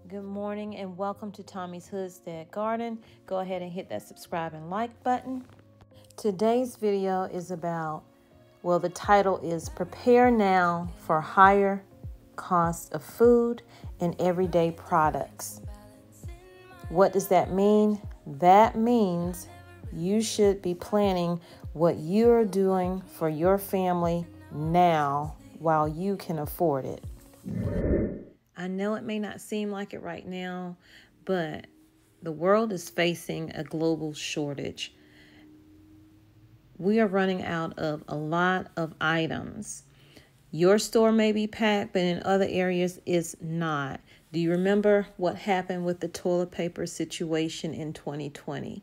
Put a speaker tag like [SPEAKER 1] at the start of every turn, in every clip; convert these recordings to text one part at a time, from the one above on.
[SPEAKER 1] Good morning and welcome to Tommy's Hoodstead Garden. Go ahead and hit that subscribe and like button. Today's video is about, well, the title is Prepare Now for Higher Cost of Food and Everyday Products. What does that mean? That means you should be planning what you're doing for your family now while you can afford it. I know it may not seem like it right now, but the world is facing a global shortage. We are running out of a lot of items. Your store may be packed, but in other areas it's not. Do you remember what happened with the toilet paper situation in 2020?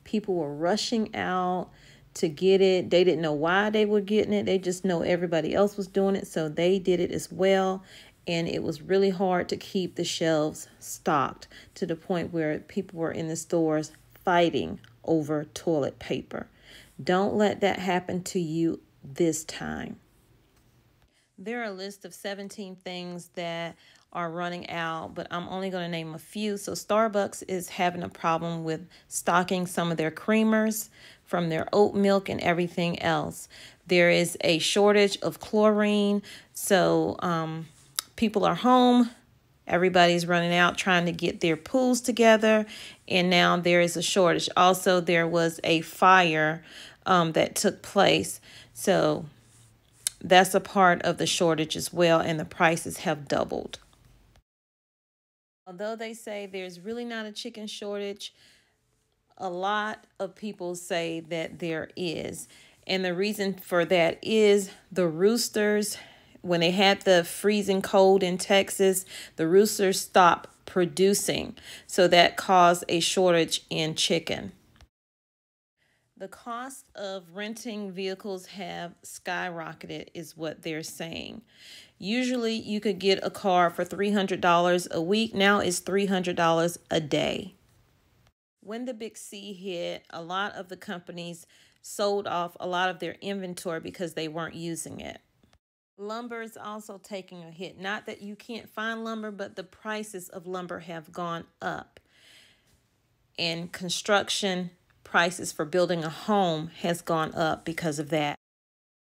[SPEAKER 1] People were rushing out to get it. They didn't know why they were getting it. They just know everybody else was doing it, so they did it as well. And it was really hard to keep the shelves stocked to the point where people were in the stores fighting over toilet paper. Don't let that happen to you this time. There are a list of 17 things that are running out, but I'm only going to name a few. So Starbucks is having a problem with stocking some of their creamers from their oat milk and everything else. There is a shortage of chlorine, so people are home. Everybody's running out trying to get their pools together, and now there is a shortage. Also, there was a fire that took place, so that's a part of the shortage as well, and the prices have doubled. Although they say there's really not a chicken shortage, a lot of people say that there is. And the reason for that is the roosters. When they had the freezing cold in Texas, the roosters stopped producing. So that caused a shortage in chicken. The cost of renting vehicles have skyrocketed is what they're saying. Usually you could get a car for $300 a week. Now it's $300 a day. When the big C hit, a lot of the companies sold off a lot of their inventory because they weren't using it. Lumber is also taking a hit. Not that you can't find lumber, but the prices of lumber have gone up. And construction prices for building a home has gone up because of that.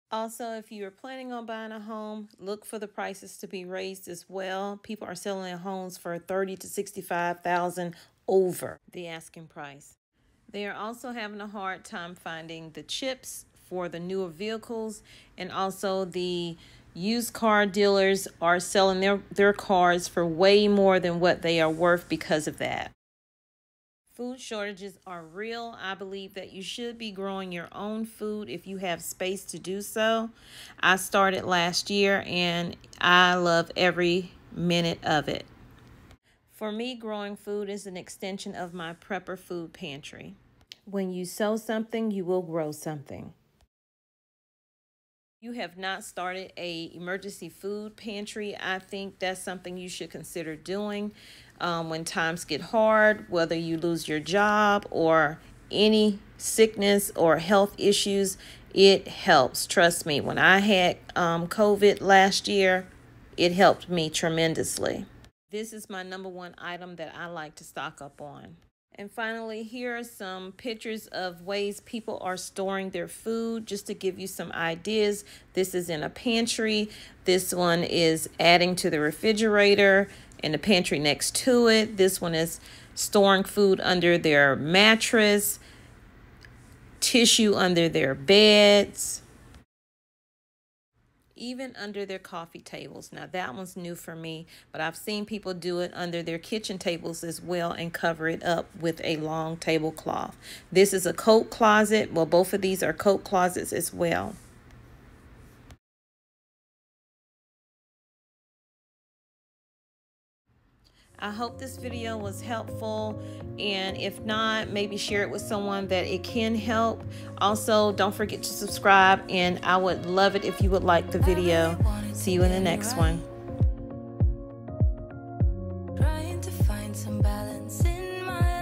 [SPEAKER 1] Also, if you are planning on buying a home, look for the prices to be raised as well. People are selling their homes for $30,000 to $65,000 over the asking price. They are also having a hard time finding the chips for the newer vehicles, and also the used car dealers are selling their cars for way more than what they are worth because of that. Food shortages are real. I believe that you should be growing your own food if you have space to do so. I started last year and I love every minute of it. For me, growing food is an extension of my prepper food pantry. When you sow something, you will grow something. You have not started an emergency food pantry, I think that's something you should consider doing when times get hard, whether you lose your job or any sickness or health issues. It helps. Trust me, when I had COVID last year, it helped me tremendously. This is my #1 item that I like to stock up on. And finally, here are some pictures of ways people are storing their food, just to give you some ideas. This is in a pantry. This one is adding to the refrigerator and the pantry next to it. This one is storing food under their mattress, tissue under their beds, even under their coffee tables. Now that one's new for me, but I've seen people do it under their kitchen tables as well and cover it up with a long tablecloth. This is a coat closet. Well, both of these are coat closets as well. I hope this video was helpful, and if not, maybe share it with someone that it can help. Also, don't forget to subscribe, and I would love it if you would like the video. See you in the next one.
[SPEAKER 2] Trying to find some balance in my